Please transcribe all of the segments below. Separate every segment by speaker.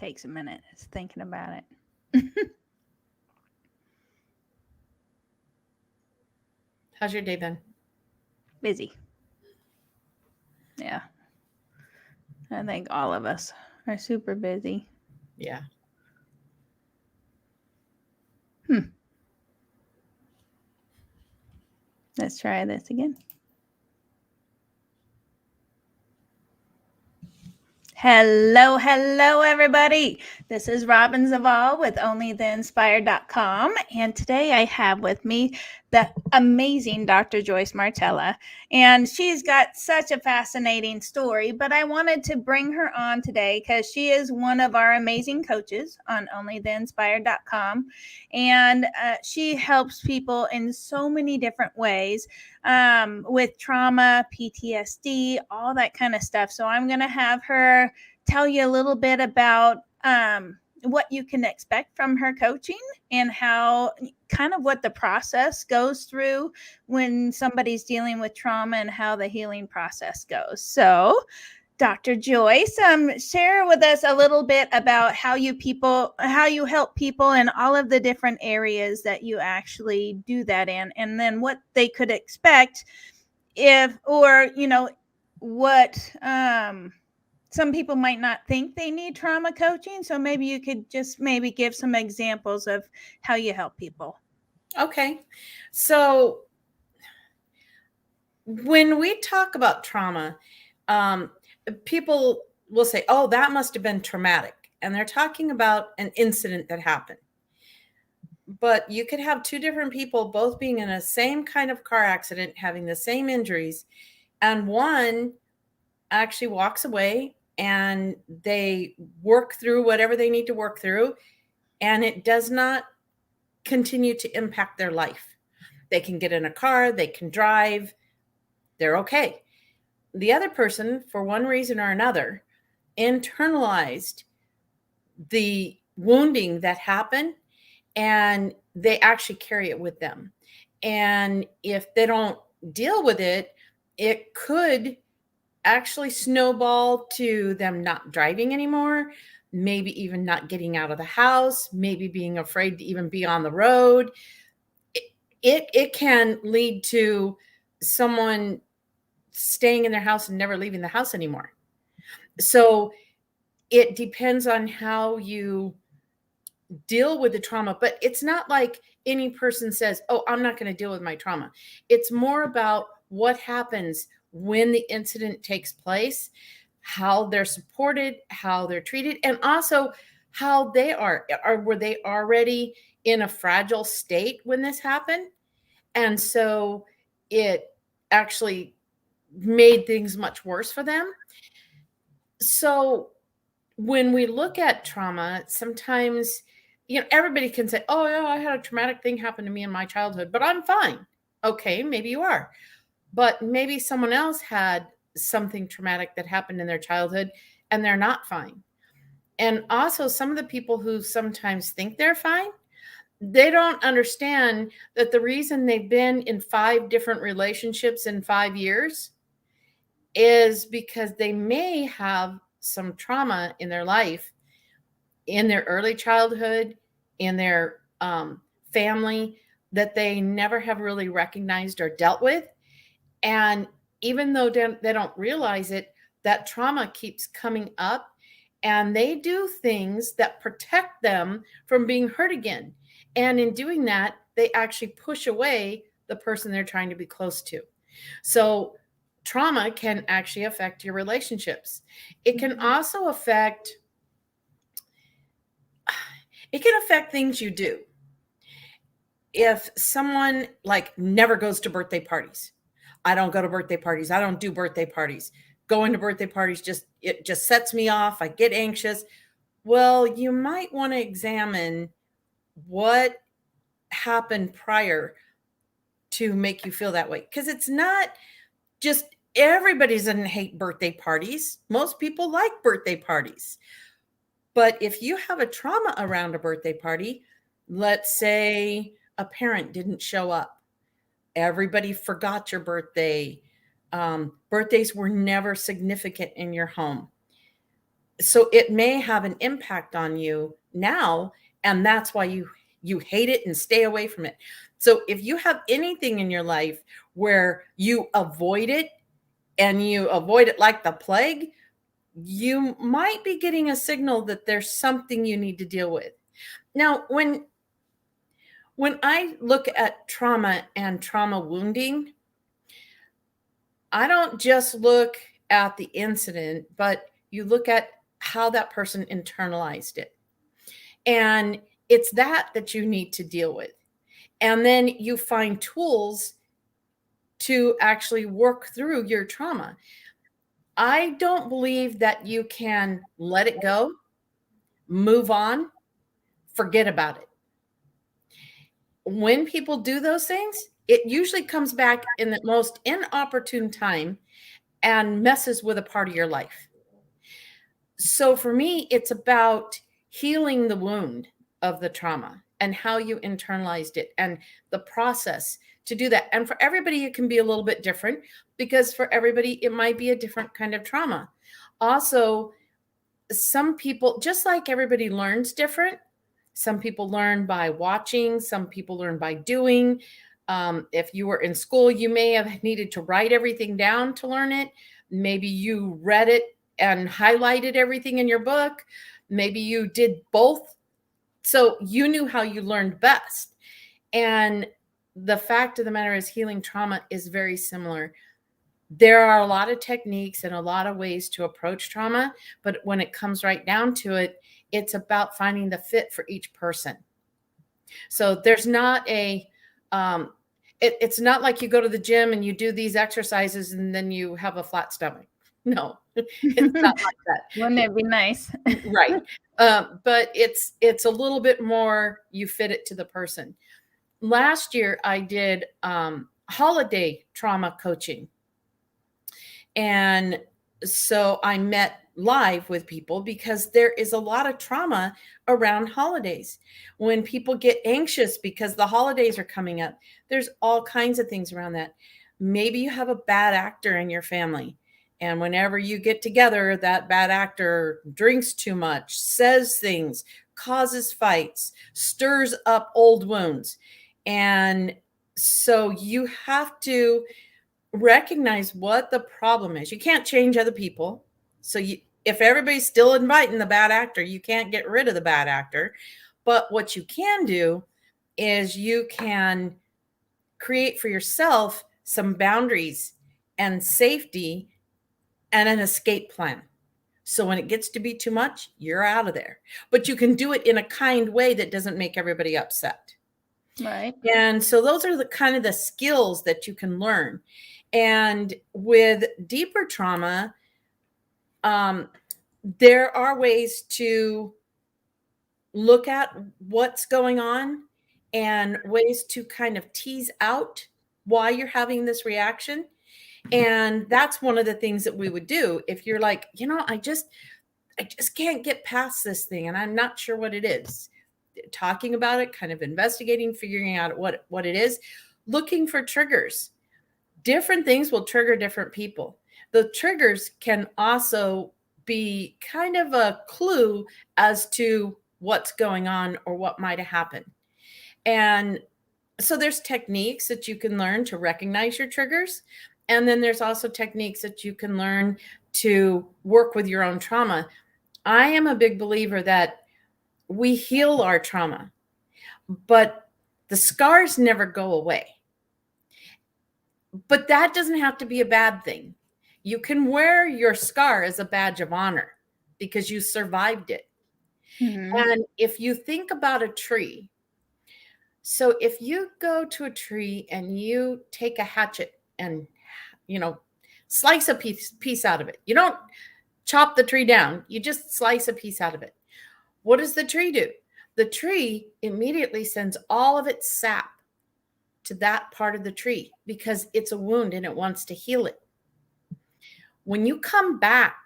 Speaker 1: takes a minute. It's thinking about it.
Speaker 2: How's your day been?
Speaker 1: Busy. Yeah. I think all of us are super busy.
Speaker 2: Yeah.
Speaker 1: Let's try this again. Hello, everybody. This is Robyn Zaval with OnlyTheInspired.com. And today I have with me the amazing Dr. Joyce Martella. And she's got such a fascinating story, but I wanted to bring her on today because she is one of our amazing coaches on OnlyTheInspired.com. And she helps people in so many different ways with trauma, PTSD, all that kind of stuff. So I'm going to have her tell you a little bit about what you can expect from her coaching and how kind of what the process goes through when somebody's dealing with trauma and how the healing process goes. So Dr. Joyce, share with us a little bit about how you help people in all of the different areas that you actually do that in, and then what they could expect what some people might not think they need trauma coaching. So maybe you could just maybe give some examples of how you help people.
Speaker 2: Okay. So when we talk about trauma, people will say, oh, that must have been traumatic. And they're talking about an incident that happened. But you could have two different people both being in the same kind of car accident, having the same injuries, and one actually walks away and they work through whatever they need to work through, and it does not continue to impact their life. They can get in a car, they can drive, they're okay. The other person, for one reason or another, internalized the wounding that happened, and they actually carry it with them. And if they don't deal with it, it could actually snowball to them not driving anymore, maybe even not getting out of the house, maybe being afraid to even be on the road. It can lead to someone staying in their house and never leaving the house anymore. So it depends on how you deal with the trauma, but it's not like any person says, oh, I'm not going to deal with my trauma. It's more about what happens when the incident takes place, how they're supported, how they're treated, and also how they were they already in a fragile state when this happened? And so it actually made things much worse for them. So when we look at trauma, sometimes, everybody can say, oh, yeah, I had a traumatic thing happen to me in my childhood, but I'm fine. Okay, maybe you are. But maybe someone else had something traumatic that happened in their childhood and they're not fine. And also, some of the people who sometimes think they're fine, they don't understand that the reason they've been in 5 different relationships in 5 years is because they may have some trauma in their life, in their early childhood, in their family, that they never have really recognized or dealt with. And even though they don't realize it, that trauma keeps coming up, and they do things that protect them from being hurt again. And in doing that, they actually push away the person they're trying to be close to. So trauma can actually affect your relationships. It can also affect things you do. If someone never goes to birthday parties, I don't go to birthday parties, I don't do birthday parties, going to birthday parties it just sets me off, I get anxious. Well, you might want to examine what happened prior to make you feel that way, because it's not just everybody doesn't hate birthday parties. Most people like birthday parties. But if you have a trauma around a birthday party, let's say a parent didn't show up, everybody forgot your birthday, birthdays were never significant in your home. So it may have an impact on you now, and that's why you hate it and stay away from it. So if you have anything in your life where you avoid it, and you avoid it like the plague, you might be getting a signal that there's something you need to deal with. Now, when I look at trauma and trauma wounding, I don't just look at the incident, but you look at how that person internalized it. And it's that you need to deal with. And then you find tools to actually work through your trauma. I don't believe that you can let it go, move on, forget about it. When people do those things, it usually comes back in the most inopportune time and messes with a part of your life. So for me, it's about healing the wound of the trauma and how you internalized it and the process to do that. And for everybody, it can be a little bit different because for everybody, it might be a different kind of trauma. Also, some people, just like everybody learns different, some people learn by watching, some people learn by doing. If you were in school, you may have needed to write everything down to learn it. Maybe you read it and highlighted everything in your book. Maybe you did both. So you knew how you learned best. And the fact of the matter is, healing trauma is very similar. There are a lot of techniques and a lot of ways to approach trauma, but when it comes right down to it, it's about finding the fit for each person. So there's not it's not like you go to the gym and you do these exercises and then you have a flat stomach. No, it's not like that.
Speaker 1: Wouldn't it be nice?
Speaker 2: Right. But it's a little bit more, you fit it to the person. Last year I did holiday trauma coaching. And so I met live with people because there is a lot of trauma around holidays. When people get anxious because the holidays are coming up, there's all kinds of things around that. Maybe you have a bad actor in your family. And whenever you get together, that bad actor drinks too much, says things, causes fights, stirs up old wounds. And so you have to recognize what the problem is. You can't change other people. So if everybody's still inviting the bad actor, you can't get rid of the bad actor. But what you can do is you can create for yourself some boundaries and safety and an escape plan. So when it gets to be too much, you're out of there. But you can do it in a kind way that doesn't make everybody upset.
Speaker 1: Right.
Speaker 2: And so those are the kind of the skills that you can learn. And with deeper trauma, there are ways to look at what's going on and ways to kind of tease out why you're having this reaction. And that's one of the things that we would do if you're like, I just can't get past this thing and I'm not sure what it is. Talking about it, kind of investigating, figuring out what it is, looking for triggers. Different things will trigger different people. The triggers can also be kind of a clue as to what's going on or what might have happened. And so there's techniques that you can learn to recognize your triggers. And then there's also techniques that you can learn to work with your own trauma. I am a big believer that we heal our trauma, but the scars never go away. But that doesn't have to be a bad thing. You can wear your scar as a badge of honor because you survived it.
Speaker 1: Mm-hmm.
Speaker 2: And if you think about a tree, so if you go to a tree and you take a hatchet and, slice a piece out of it, you don't chop the tree down, you just slice a piece out of it. What does the tree do? The tree immediately sends all of its sap to that part of the tree because it's a wound and it wants to heal it. When you come back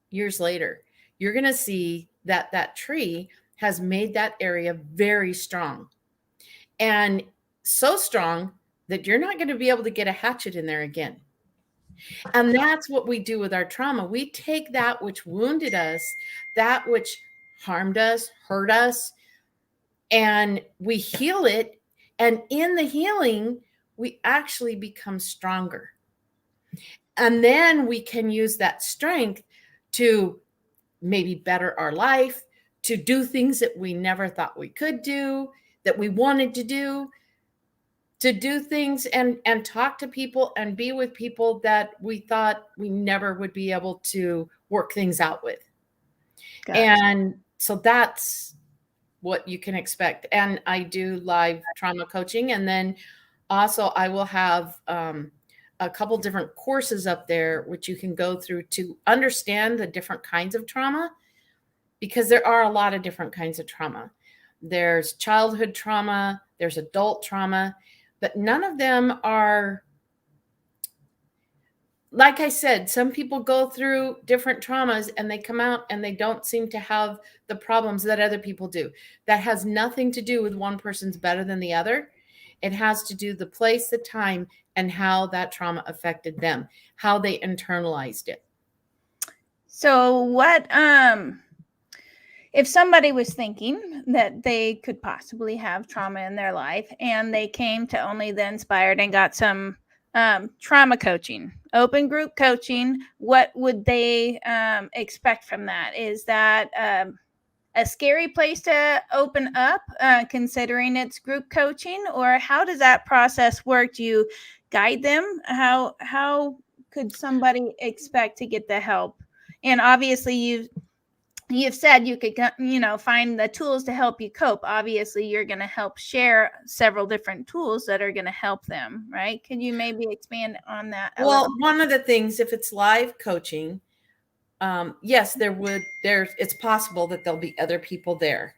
Speaker 2: years later, you're going to see that that tree has made that area very strong, and so strong that you're not going to be able to get a hatchet in there again. And that's what we do with our trauma. We take that which wounded us, that which harmed us, hurt us, and we heal it. And in the healing, we actually become stronger. And then we can use that strength to maybe better our life, to do things that we never thought we could do, that we wanted to do things and talk to people and be with people that we thought we never would be able to work things out with.
Speaker 1: Gotcha.
Speaker 2: And so that's what you can expect. And I do live trauma coaching. And then also I will have a couple different courses up there, which you can go through to understand the different kinds of trauma, because there are a lot of different kinds of trauma. There's childhood trauma, there's adult trauma, but none of them are, like I said, some people go through different traumas and they come out and they don't seem to have the problems that other people do. That has nothing to do with one person's better than the other. It has to do the place, the time, and how that trauma affected them, how they internalized it.
Speaker 1: So what if somebody was thinking that they could possibly have trauma in their life and they came to Only the Inspired and got some trauma coaching, open group coaching, what would they expect from that? Is that a scary place to open up, considering it's group coaching, or how does that process work? Do you guide them? How could somebody expect to get the help? And obviously, you've said you could find the tools to help you cope. Obviously you're going to help share several different tools that are going to help them, right? Can you maybe expand on that a
Speaker 2: Well,
Speaker 1: little?
Speaker 2: one of the things, if it's live coaching, yes, it's possible that there'll be other people there.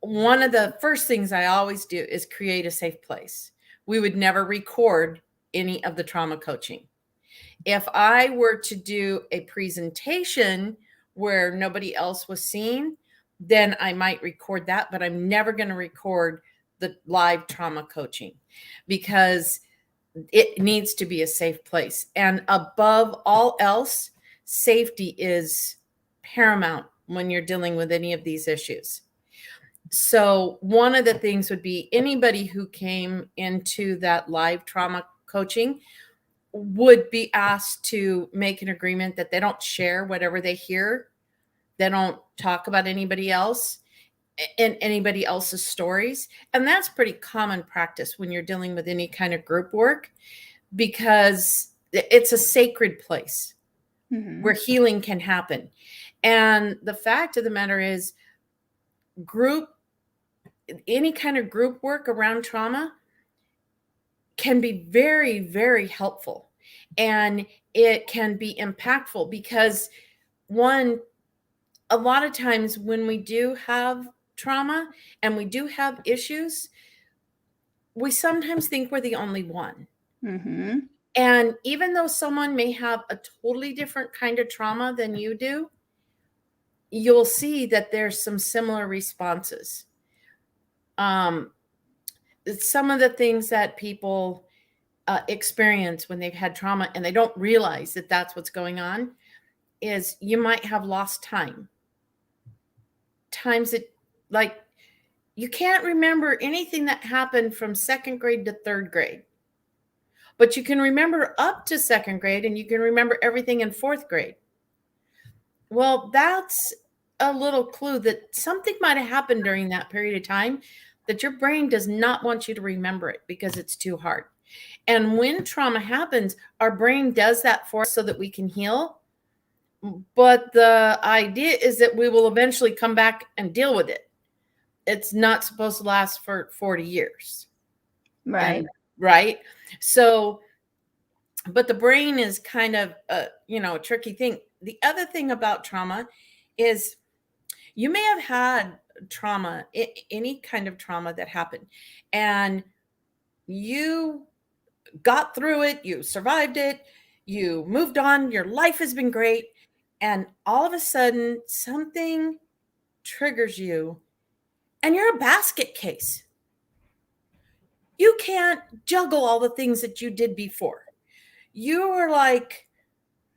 Speaker 2: One of the first things I always do is create a safe place. We would never record any of the trauma coaching. If I were to do a presentation where nobody else was seen, then I might record that, but I'm never going to record the live trauma coaching because it needs to be a safe place. And above all else, safety is paramount when you're dealing with any of these issues. So one of the things would be anybody who came into that live trauma coaching would be asked to make an agreement that they don't share whatever they hear. They don't talk about anybody else and anybody else's stories. And that's pretty common practice when you're dealing with any kind of group work, because it's a sacred place where healing can happen. And the fact of the matter is, any kind of group work around trauma can be very, very helpful. And it can be impactful because, one, a lot of times when we do have trauma and we do have issues, we sometimes think we're the only one.
Speaker 1: Mm-hmm.
Speaker 2: And even though someone may have a totally different kind of trauma than you do, you'll see that there's some similar responses. Some of the things that people experience when they've had trauma and they don't realize that that's what's going on is you might have lost times that, like, you can't remember anything that happened from second grade to third grade, but you can remember up to second grade and you can remember everything in fourth grade. Well, that's a little clue that something might have happened during that period of time that your brain does not want you to remember it because it's too hard. And when trauma happens, our brain does that for us so that we can heal. But the idea is that we will eventually come back and deal with it. It's not supposed to last for 40 years.
Speaker 1: Right.
Speaker 2: Right. So, but the brain is kind of a tricky thing. The other thing about trauma is you may have had trauma, any kind of trauma that happened, and you got through it, you survived it, you moved on, your life has been great. And all of a sudden, something triggers you and you're a basket case. You can't juggle all the things that you did before. you were like,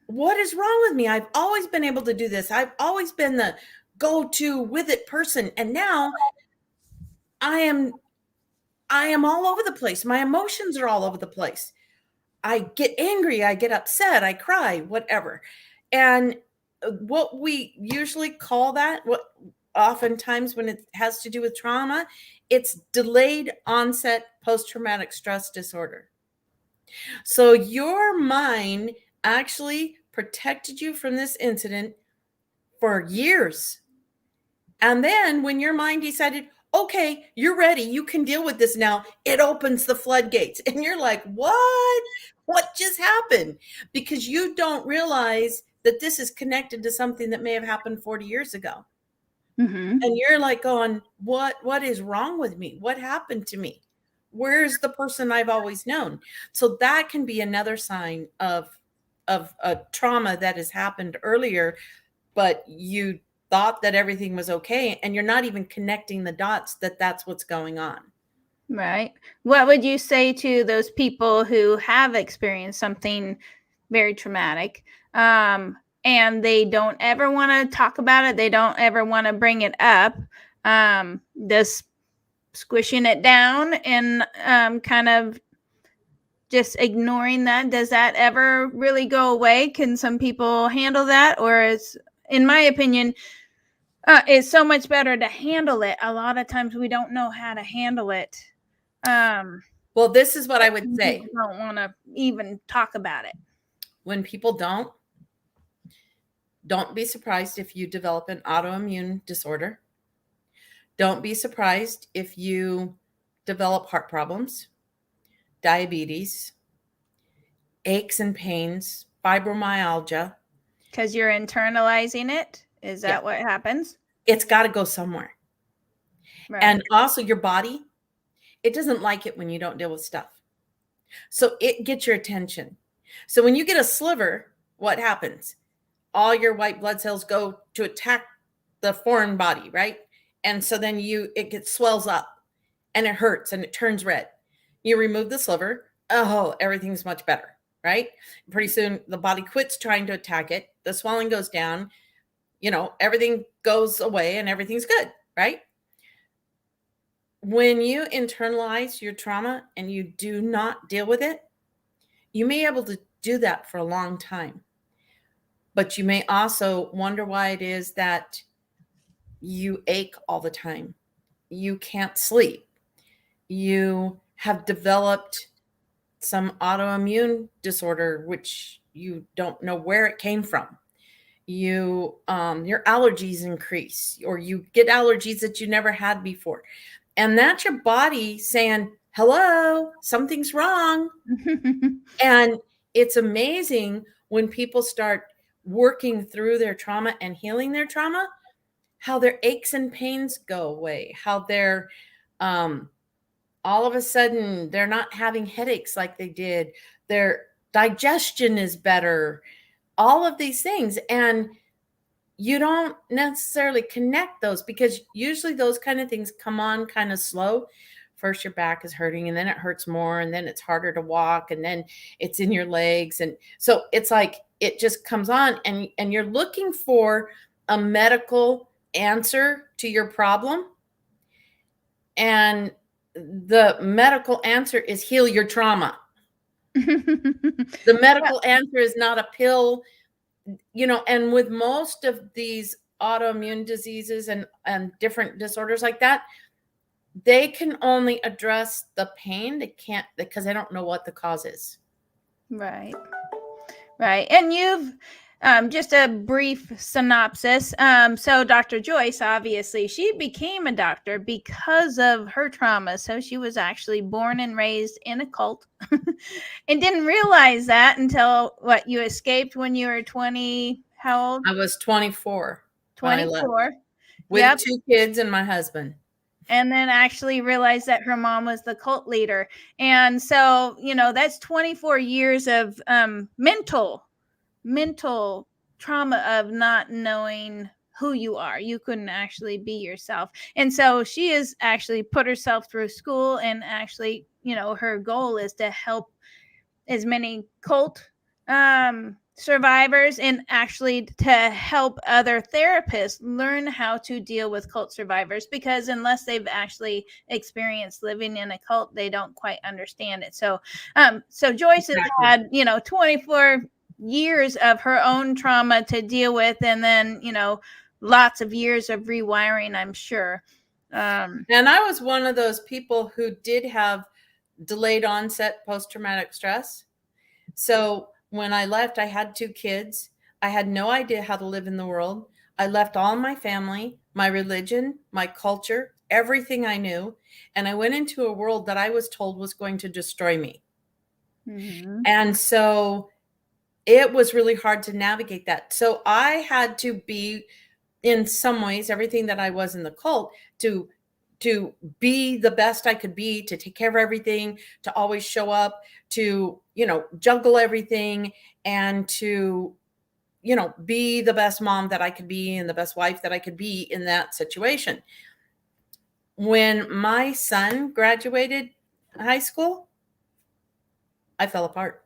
Speaker 2: what is wrong with me? I've always been able to do this. I've always been the go-to with it person. And now I am I am all over the place. My emotions are all over the place. I get angry, I get upset, I cry, whatever. And what we usually call that, what oftentimes when it has to do with trauma, it's delayed onset post traumatic stress disorder. So your mind actually protected you from this incident for years. And then when your mind decided, okay, you're ready, you can deal with this now, it opens the floodgates. And you're like, what? What just happened? Because you don't realize that this is connected to something that may have happened 40 years ago.
Speaker 1: Mm-hmm.
Speaker 2: And you're like going, what is wrong with me? What happened to me? Where's the person I've always known? So that can be another sign of a trauma that has happened earlier, but you thought that everything was okay, and you're not even connecting the dots that that's what's going on.
Speaker 1: Right. What would you say to those people who have experienced something very traumatic, and they don't ever want to talk about it? They don't ever want to bring it up. Just squishing it down and kind of just ignoring that. Does that ever really go away? Can some people handle that? Or is, in my opinion, it's so much better to handle it. A lot of times we don't know how to handle it.
Speaker 2: Well, this is what I would say.
Speaker 1: People don't want to even talk about it.
Speaker 2: When people don't be surprised if you develop an autoimmune disorder. Don't be surprised if you develop heart problems, diabetes, aches and pains, fibromyalgia.
Speaker 1: Because you're internalizing it. Is that what happens?
Speaker 2: It's got to go somewhere. Right. And also your body, it doesn't like it when you don't deal with stuff. So it gets your attention. So when you get a sliver, what happens? All your white blood cells go to attack the foreign body, right? And so then it swells up and it hurts and it turns red. You remove the sliver, oh, everything's much better, right? Pretty soon the body quits trying to attack it. The swelling goes down, everything goes away and everything's good, right? When you internalize your trauma and you do not deal with it, you may be able to do that for a long time. But you may also wonder why it is that you ache all the time. You can't sleep. You have developed some autoimmune disorder, which you don't know where it came from. Your allergies increase, or you get allergies that you never had before. And that's your body saying, hello, something's wrong. And it's amazing when people start working through their trauma and healing their trauma, how their aches and pains go away, how they're all of a sudden they're not having headaches like they did, their digestion is better, all of these things. And you don't necessarily connect those because usually those kind of things come on kind of slow. First, your back is hurting, and then it hurts more, and then it's harder to walk, and then it's in your legs. And so it's like it just comes on, and you're looking for a medical answer to your problem. And the medical answer is heal your trauma. The medical answer is not a pill, and with most of these autoimmune diseases and different disorders like that, they can only address the pain. They can't, because they don't know what the cause is.
Speaker 1: Right. And you've just a brief synopsis. So Dr. Joyce, obviously, she became a doctor because of her trauma. So she was actually born and raised in a cult and didn't realize that until you escaped when you were 20. How old?
Speaker 2: I was 24.
Speaker 1: 24.
Speaker 2: With 2 kids and my husband.
Speaker 1: And then actually realized that her mom was the cult leader. And so, that's 24 years of mental trauma of not knowing who you are. You couldn't actually be yourself. And so she has actually put herself through school, and actually, her goal is to help as many cult survivors, and actually to help other therapists learn how to deal with cult survivors, because unless they've actually experienced living in a cult, they don't quite understand it. So Joyce has
Speaker 2: Exactly.
Speaker 1: had 24 years of her own trauma to deal with, and then lots of years of rewiring, I'm sure.
Speaker 2: And I was one of those people who did have delayed onset post-traumatic stress. So when I left, I had 2 kids. I had no idea how to live in the world. I left all my family, my religion, my culture, everything I knew. And I went into a world that I was told was going to destroy me.
Speaker 1: Mm-hmm.
Speaker 2: And so it was really hard to navigate that. So I had to be, in some ways, everything that I was in the cult, to be the best I could be, to take care of everything, to always show up, to juggle everything, and to be the best mom that I could be and the best wife that I could be in that situation. When my son graduated high school, I fell apart.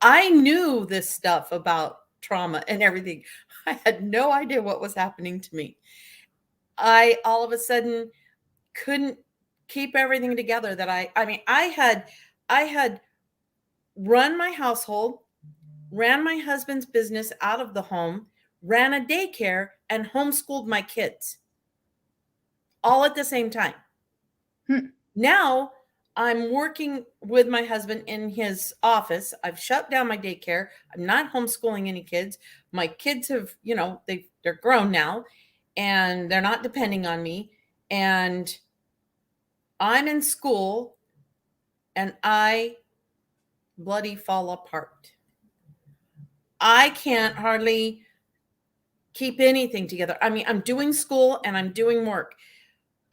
Speaker 2: I knew this stuff about trauma and everything. I had no idea what was happening to me. I all of a sudden couldn't keep everything together that I mean I had run my household, ran my husband's business out of the home, ran a daycare, and homeschooled my kids all at the same time.
Speaker 1: Hmm.
Speaker 2: Now I'm working with my husband in his office. I've shut down my daycare. I'm not homeschooling any kids. My kids have, they're grown now and they're not depending on me. And I'm in school and I bloody fall apart. I can't hardly keep anything together. I mean, I'm doing school and I'm doing work,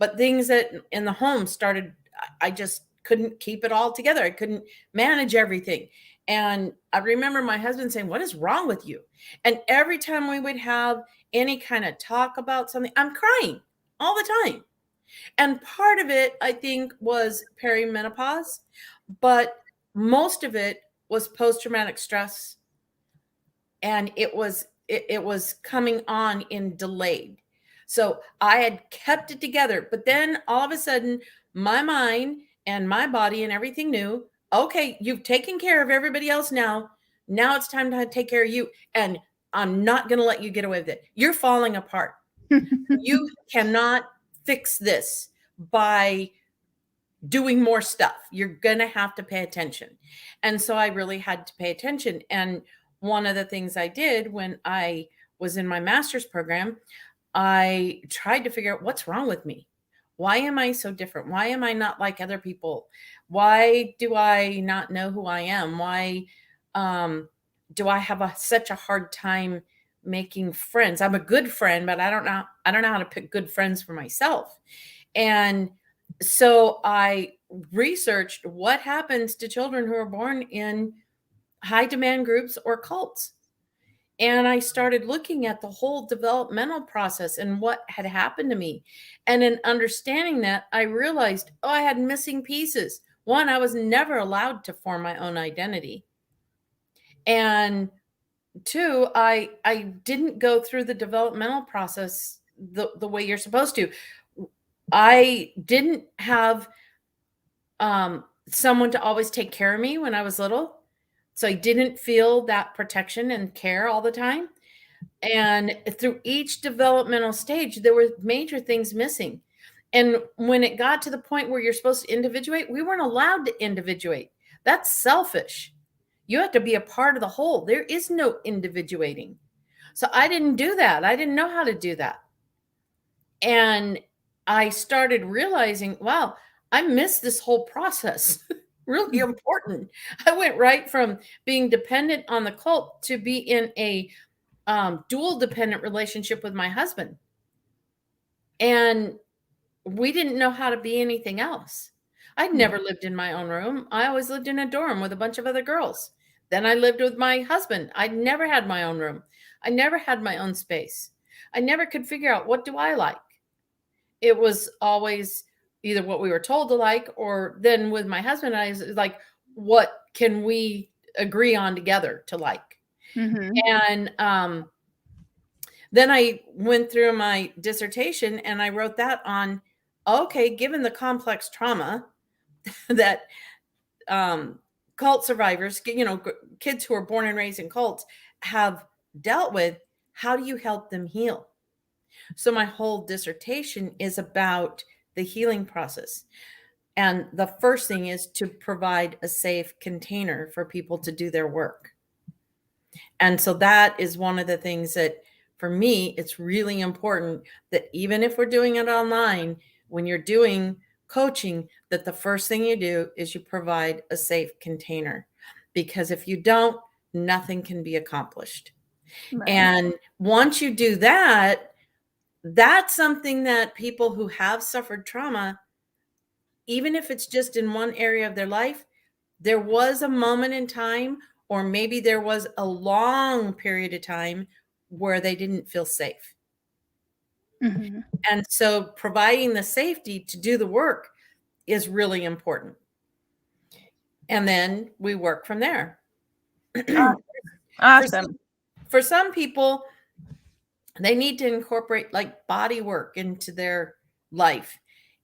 Speaker 2: but things that in the home started, I just couldn't keep it all together. I couldn't manage everything. And I remember my husband saying, "What is wrong with you?" And every time we would have any kind of talk about something, I'm crying all the time. And part of it, I think, was perimenopause, but most of it was post-traumatic stress, and it was coming on in delayed. So I had kept it together, but then all of a sudden my mind and my body and everything knew, okay, you've taken care of everybody else now. Now it's time to take care of you, and I'm not going to let you get away with it. You're falling apart. You cannot fix this by doing more stuff. You're going to have to pay attention. And so I really had to pay attention. And one of the things I did when I was in my master's program, I tried to figure out what's wrong with me. Why am I so different? Why am I not like other people? Why do I not know who I am? Why do I have such a hard time making friends? I'm a good friend, but I don't know how to pick good friends for myself. And so I researched what happens to children who are born in high demand groups or cults. And I started looking at the whole developmental process and what had happened to me. And in understanding that, I realized, oh, I had missing pieces. One, I was never allowed to form my own identity. And two, I didn't go through the developmental process the way you're supposed to. I didn't have someone to always take care of me when I was little. So I didn't feel that protection and care all the time. And through each developmental stage, there were major things missing. And when it got to the point where you're supposed to individuate, we weren't allowed to individuate. That's selfish. You have to be a part of the whole. There is no individuating. So I didn't do that. I didn't know how to do that. And I started realizing, wow, I missed this whole process. Really important. I went right from being dependent on the cult to be in a dual dependent relationship with my husband. And we didn't know how to be anything else. I'd never lived in my own room. I always lived in a dorm with a bunch of other girls. Then I lived with my husband. I'd never had my own room. I never had my own space. I never could figure out, what do I like? It was always either what we were told to like, or then with my husband, I was like, what can we agree on together to like. And then I went through my dissertation and I wrote that on, okay, given the complex trauma that cult survivors, kids who are born and raised in cults have dealt with, how do you help them heal? So my whole dissertation is about the healing process. And the first thing is to provide a safe container for people to do their work. And so that is one of the things that, for me, it's really important that even if we're doing it online, when you're doing coaching, that the first thing you do is you provide a safe container. Because if you don't, nothing can be accomplished.
Speaker 1: Right.
Speaker 2: And once you do that, that's something that people who have suffered trauma, even if it's just in one area of their life, there was a moment in time, or maybe there was a long period of time where they didn't feel safe. And so providing the safety to do the work is really important. And then we work from there.
Speaker 1: Awesome.
Speaker 2: For some people, they need to incorporate like body work into their life.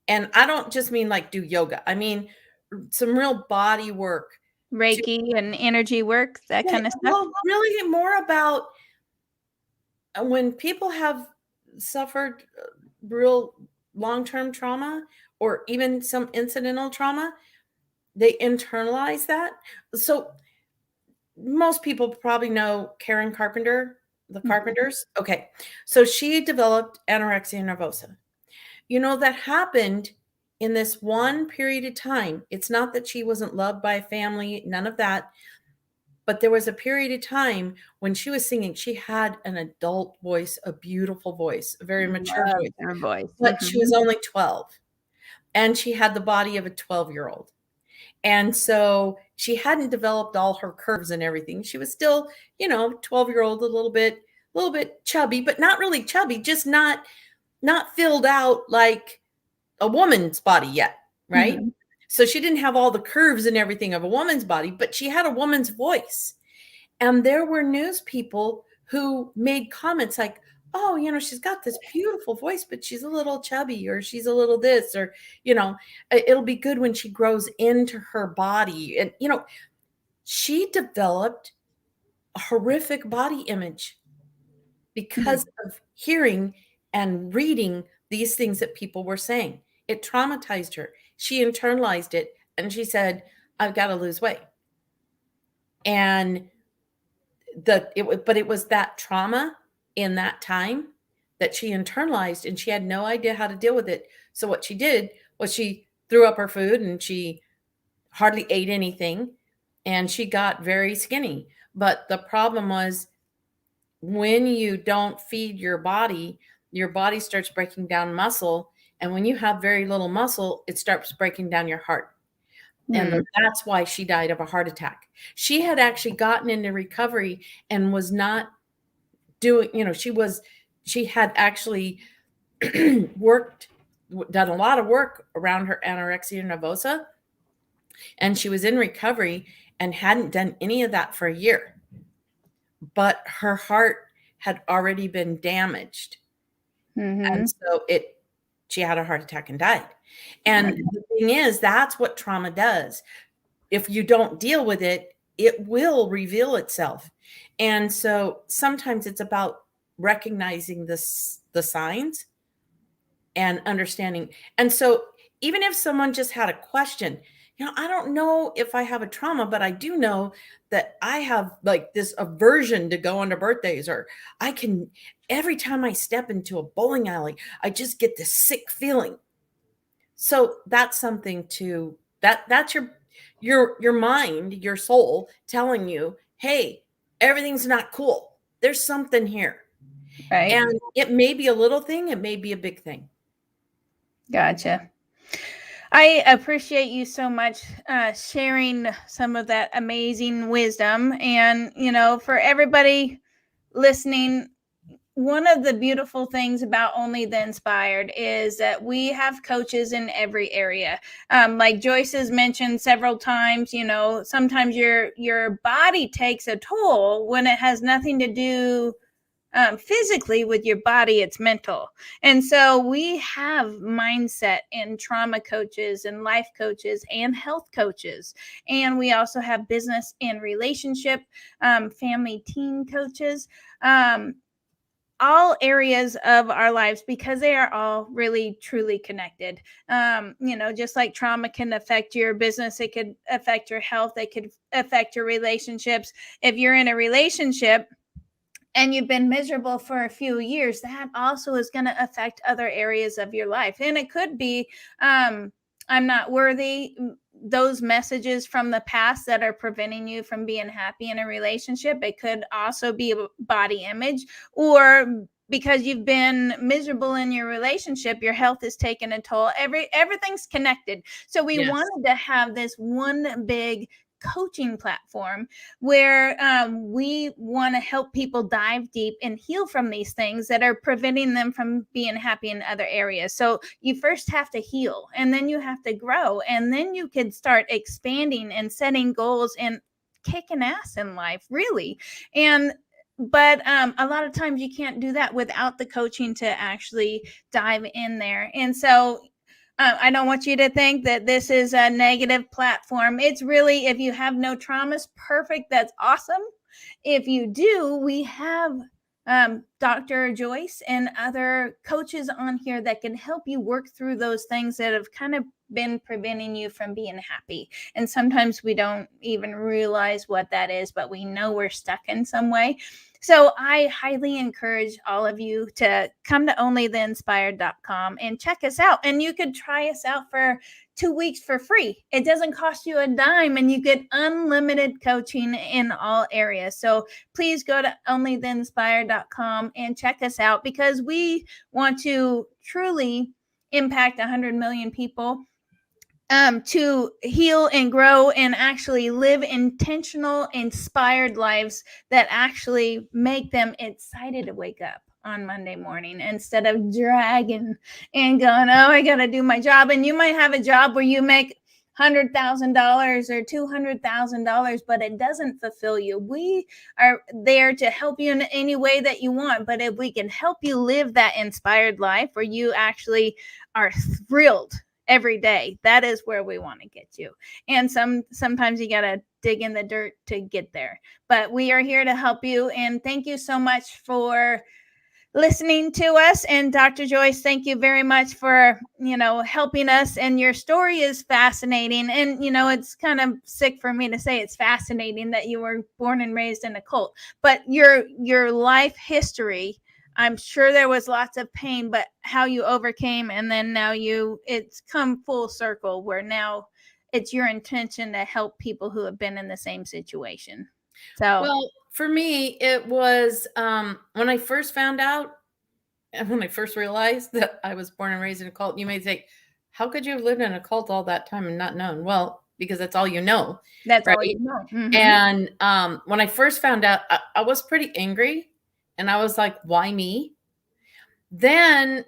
Speaker 2: And I don't just mean like do yoga. I mean some real body work.
Speaker 1: Reiki and energy work, that kind of stuff.
Speaker 2: Well, really more about when people have suffered real long-term trauma or even some incidental trauma, they internalize that. So most people probably know Karen Carpenter, the Carpenters. Okay. So she developed anorexia nervosa. That happened in this one period of time. It's not that she wasn't loved by a family, none of that. But there was a period of time when she was singing. She had an adult voice, a beautiful voice, a very mature voice.
Speaker 1: Her voice.
Speaker 2: But she was only 12. And she had the body of a 12-year-old. And so she hadn't developed all her curves and everything. She was still, 12-year-old, a little bit chubby, but not really chubby, just not filled out like a woman's body yet, right? So she didn't have all the curves and everything of a woman's body, but she had a woman's voice. And there were news people who made comments like, oh, she's got this beautiful voice, but she's a little chubby, or she's a little this, or, it'll be good when she grows into her body. And, she developed a horrific body image because of hearing and reading these things that people were saying. It traumatized her. She internalized it, and she said, I've got to lose weight. And it was that trauma in that time that she internalized, and she had no idea how to deal with it. So what she did was she threw up her food, and she hardly ate anything, and she got very skinny. But the problem was, when you don't feed your body starts breaking down muscle. And when you have very little muscle, it starts breaking down your heart. And that's why she died of a heart attack. She had actually gotten into recovery and was not doing, she had actually done a lot of work around her anorexia nervosa. And she was in recovery and hadn't done any of that for a year. But her heart had already been damaged. And so she had a heart attack and died. And the thing is, that's what trauma does. If you don't deal with it, it will reveal itself. And so sometimes it's about recognizing the signs and understanding. And so even if someone just had a question, I don't know if I have a trauma, but I do know that I have like this aversion to go to birthdays, or every time I step into a bowling alley, I just get this sick feeling. So that's something that's your mind, your soul telling you, hey, everything's not cool. There's something here. Right. And it may be a little thing. It may be a big thing.
Speaker 1: Gotcha. I appreciate you so much sharing some of that amazing wisdom. And, for everybody listening, one of the beautiful things about Only the Inspired is that we have coaches in every area. Like Joyce has mentioned several times, sometimes your body takes a toll when it has nothing to do physically with your body, it's mental. And so we have mindset and trauma coaches and life coaches and health coaches. And we also have business and relationship, family teen coaches. All areas of our lives, because they are all really truly connected. Just like trauma can affect your business, it could affect your health, it could affect your relationships. If you're in a relationship and you've been miserable for a few years, that also is going to affect other areas of your life. And it could be, I'm not worthy, those messages from the past that are preventing you from being happy in a relationship. It could also be body image, or because you've been miserable in your relationship, your health is taking a toll. Everything's connected. So we
Speaker 2: Yes.
Speaker 1: wanted to have this one big coaching platform where we want to help people dive deep and heal from these things that are preventing them from being happy in other areas. So you first have to heal, and then you have to grow, and then you can start expanding and setting goals and kicking ass in life, really. But a lot of times you can't do that without the coaching to actually dive in there. And so I don't want you to think that this is a negative platform. It's really, if you have no traumas, perfect. That's awesome. If you do, we have Dr. Joyce and other coaches on here that can help you work through those things that have kind of been preventing you from being happy. And sometimes we don't even realize what that is, but we know we're stuck in some way. So I highly encourage all of you to come to onlytheinspired.com and check us out. And you could try us out for 2 weeks for free. It doesn't cost you a dime, and you get unlimited coaching in all areas. So please go to onlytheinspired.com and check us out, because we want to truly impact 100 million people, to heal and grow and actually live intentional, inspired lives that actually make them excited to wake up on Monday morning instead of dragging and going, oh, I got to do my job. And you might have a job where you make $100,000 or $200,000, but it doesn't fulfill you. We are there to help you in any way that you want. But if we can help you live that inspired life where you actually are thrilled every day, that is where we want to get you. And sometimes you got to dig in the dirt to get there, but we are here to help you. And thank you so much for listening to us. And Dr. Joyce, thank you very much for helping us. And your story is fascinating. And it's kind of sick for me to say it's fascinating that you were born and raised in a cult, but your life history, I'm sure there was lots of pain, but how you overcame, and then now it's come full circle where now it's your intention to help people who have been in the same situation. So,
Speaker 2: Well, for me, it was when I first found out, and when I first realized that I was born and raised in a cult. You may think, how could you have lived in a cult all that time and not known? Well, because that's all you know,
Speaker 1: that's all
Speaker 2: right?
Speaker 1: you know. Mm-hmm.
Speaker 2: And when I first found out, I was pretty angry, and I was like, why me? Then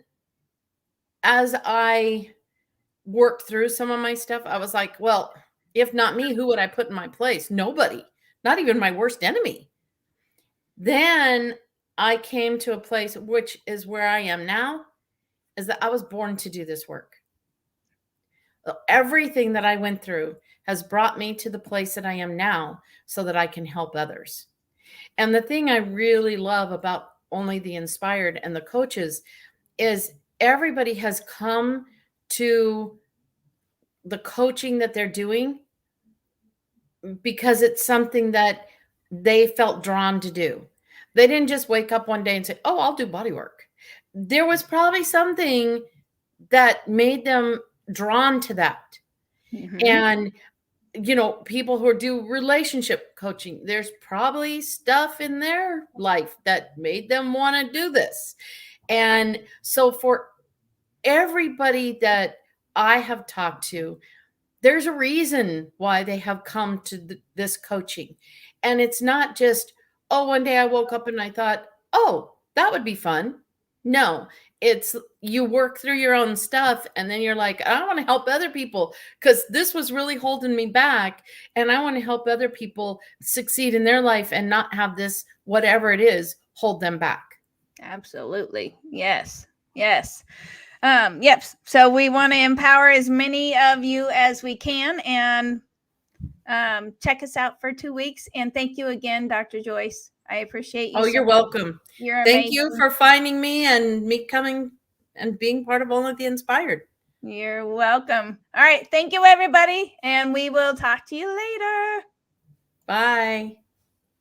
Speaker 2: as I worked through some of my stuff, I was like, well, if not me, who would I put in my place? Nobody, not even my worst enemy. Then I came to a place, which is where I am now, is that I was born to do this work. Everything that I went through has brought me to the place that I am now so that I can help others. And the thing I really love about Only the Inspired and the coaches is everybody has come to the coaching that they're doing because it's something that they felt drawn to do. They didn't just wake up one day and say, oh, I'll do body work. There was probably something that made them drawn to that.
Speaker 1: Mm-hmm.
Speaker 2: And people who do relationship coaching, there's probably stuff in their life that made them want to do this. And so for everybody that I have talked to, there's a reason why they have come to this coaching. And it's not just, oh, one day I woke up and I thought, oh, That would be fun. No, it's you work through your own stuff and then you're like, I want to help other people because this was really holding me back. And I want to help other people succeed in their life and not have this, whatever it is, hold them back.
Speaker 1: Absolutely. Yes. Yes. Yep. So we want to empower as many of you as we can, and check us out for 2 weeks. And thank you again, Dr. Joyce. I appreciate you.
Speaker 2: Oh, you're welcome.
Speaker 1: You're
Speaker 2: Thank
Speaker 1: amazing.
Speaker 2: you for finding me and me coming and being part of Only the Inspired.
Speaker 1: You're welcome. All right. Thank you, everybody. And we will talk to you later.
Speaker 2: Bye.